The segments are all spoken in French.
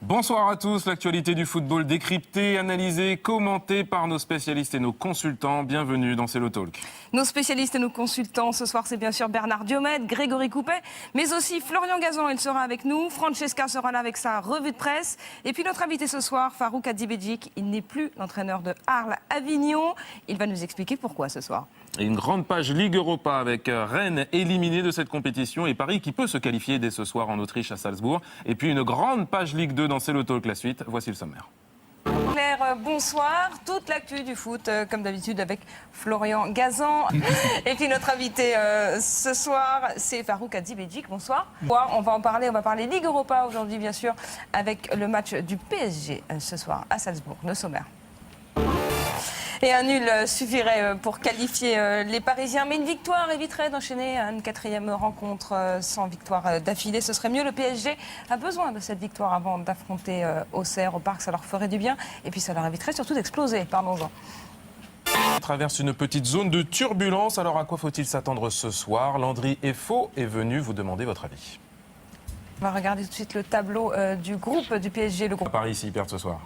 Bonsoir à tous, l'actualité du football décryptée, analysée, commentée par nos spécialistes et nos consultants. Bienvenue dans C'est le Talk. Nos spécialistes et nos consultants, ce soir c'est bien sûr Bernard Diomède, Grégory Coupet, mais aussi Florian Gazan, il sera avec nous, Francesca sera là avec sa revue de presse, et puis notre invité ce soir, Farouk Hadjibedjik, il n'est plus l'entraîneur de Arles-Avignon, il va nous expliquer pourquoi ce soir. Et une grande page Ligue Europa avec Rennes éliminé de cette compétition et Paris qui peut se qualifier dès ce soir en Autriche à Salzbourg. Et puis une grande page Ligue 2 dans C'est le Talk, la suite. Voici le sommaire. Claire, bonsoir. Toute l'actu du foot, comme d'habitude, avec Florian Gazan. Et puis notre invité ce soir, c'est Farouk Hadjibedjik. Bonsoir. On va parler Ligue Europa aujourd'hui, bien sûr, avec le match du PSG ce soir à Salzbourg, le sommaire. Et un nul suffirait pour qualifier les Parisiens. Mais une victoire éviterait d'enchaîner une quatrième rencontre sans victoire d'affilée. Ce serait mieux. Le PSG a besoin de cette victoire avant d'affronter Auxerre au Parc. Ça leur ferait du bien. Et puis ça leur éviterait surtout d'exploser. Parlons-en. On traverse une petite zone de turbulence. Alors à quoi faut-il s'attendre ce soir? Landry Efo est venu vous demander votre avis. On va regarder tout de suite le tableau du groupe du PSG. Le groupe. Paris s'ils perdent ce soir.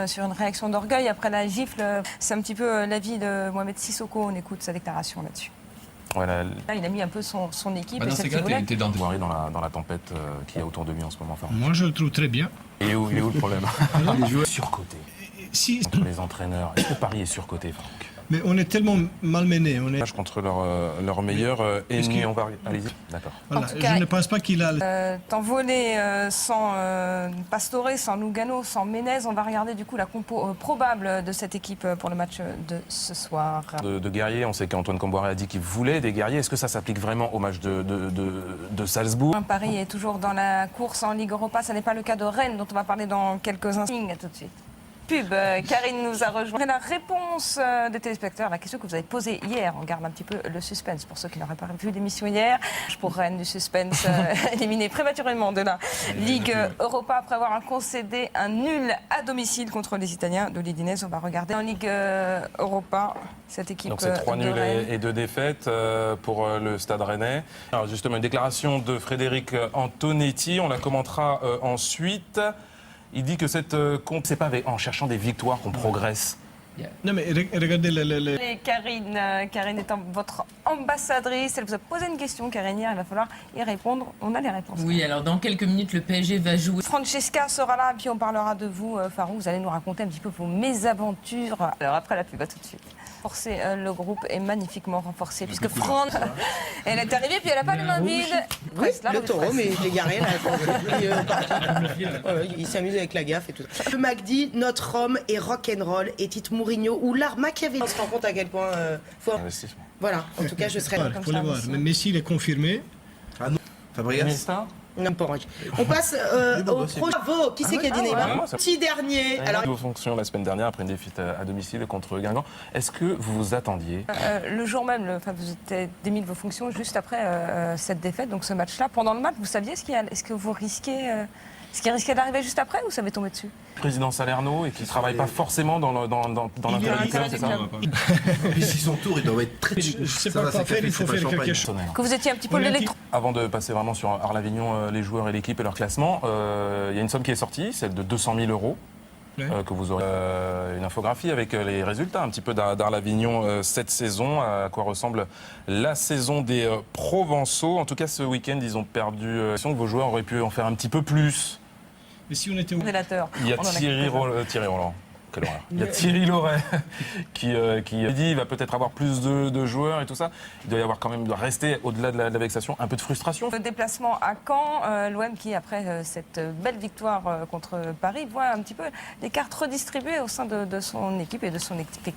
Sur une réaction d'orgueil après la gifle, c'est un petit peu l'avis de Mohamed Sissoko. On écoute sa déclaration là-dessus. Voilà. Là, il a mis un peu son équipe. Dans ces cas, tu es dans la tempête qu'il y a autour de lui en ce moment. Enfin, moi, je le trouve très bien. il est où le problème? Les joueurs surcotés. Si. Les entraîneurs. Est-ce que Paris est surcoté, Franck? Mais on est tellement malmenés. On est... Contre leur meilleur ennemi. Allez-y. D'accord. Voilà. En tout cas, je ne pense pas qu'il a... T'envoler sans Pastore, sans Lugano, sans Menez. On va regarder du coup la compo probable de cette équipe pour le match de ce soir. De guerriers, on sait qu'Antoine Camboire a dit qu'il voulait des guerriers. Est-ce que ça s'applique vraiment au match de Salzbourg? Paris est toujours dans la course en Ligue Europa. Ce n'est pas le cas de Rennes dont on va parler dans quelques instants. Tout de suite. Pub, Karine nous a rejoint. La réponse des téléspectateurs à la question que vous avez posée hier, on garde un petit peu le suspense pour ceux qui n'auraient pas vu l'émission hier. Pour Rennes, du suspense, éliminé prématurément de la Ligue Europa après avoir concédé un nul à domicile contre les Italiens de l'Udinese. On va regarder en Ligue Europa cette équipe. Donc c'est 3 nuls et 2 défaites pour le Stade Rennais. Alors justement, une déclaration de Frédéric Antonetti, on la commentera ensuite. Il dit que cette compte, c'est pas en cherchant des victoires qu'on progresse. Non mais regardez Et Karine étant votre ambassadrice, elle vous a posé une question, Karine, hier, il va falloir y répondre. On a les réponses. Oui, alors dans quelques minutes, le PSG va jouer. Francesca sera là, puis on parlera de vous, Farouk. Vous allez nous raconter un petit peu vos mésaventures. Alors après la pub, à tout de suite. Le groupe est magnifiquement renforcé, puisque Fran, elle est arrivée, puis elle n'a pas les mains vides. Oui, le taureau, mais je l'ai garé là. Il s'amuse avec la gaffe et tout. Le Mac dit notre Rome est rock'n'roll et Tite Mourinho ou l'art Machiavelli. On se rend compte à quel point faut... Investissement. Voilà, en tout cas, je serai Il faut le voir. Mais Messi, il est confirmé. Ah non, Fabregas. Non, pas vrai. On passe au prochain. Bravo. Qui c'est qui a dit Neymar? Petit dernier. Alors, vos fonctions la semaine dernière après une défaite à domicile contre Guingamp. Est-ce que vous vous attendiez? Le jour même, vous étiez démis de vos fonctions juste après cette défaite, donc ce match-là. Pendant le match, vous saviez est-ce que vous risquiez, ce qui risquait d'arriver juste après ou ça avait tombé dessus? Président Salerno et qui ne travaille pas forcément dans l'intérêt du club, c'est ça? Puis si son tour, il doit être très... Je ne sais pas quoi faire, il faut faire quelque chose. Que vous étiez un petit peu l'électron. Avant de passer vraiment sur Arles-Avignon, les joueurs et l'équipe et leur classement, il y a une somme qui est sortie, celle de 200 000 €. Que vous aurez une infographie avec les résultats un petit peu d'Arles-Avignon cette saison, à quoi ressemble la saison des Provençaux. En tout cas, ce week-end, ils ont perdu. Vos joueurs auraient pu en faire un petit peu plus. Mais si on était où? Il y a Thierry Roland. Quelle horreur. Il y a Thierry Loret qui dit il va peut-être avoir plus de joueurs et tout ça. Il doit y avoir quand même, doit rester au-delà de la vexation, un peu de frustration. Le déplacement à Caen, l'OM qui, après cette belle victoire contre Paris, voit un petit peu les cartes redistribuées au sein de son équipe et de son équipe.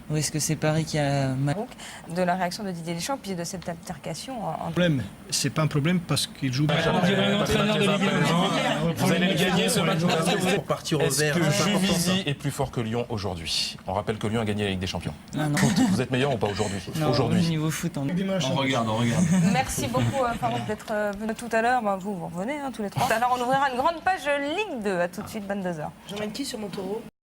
Ou est-ce que c'est Paris qui a... De la réaction de Didier Deschamps, puis de cette altercation. C'est pas un problème parce qu'il joue... Vous allez gagner ce match. Pour partir au vert. Est-ce que Juvisy est plus fort que Lyon aujourd'hui? On rappelle que Lyon a gagné la Ligue des Champions. Non. Vous êtes meilleur ou pas aujourd'hui? Aujourd'hui. Niveau foot, on regarde. Merci beaucoup, Farouk, d'être venu tout à l'heure. Vous revenez tous les trois. Alors, on ouvrira une grande page Ligue 2. À tout de suite, 22h. J'emmène qui sur mon taureau?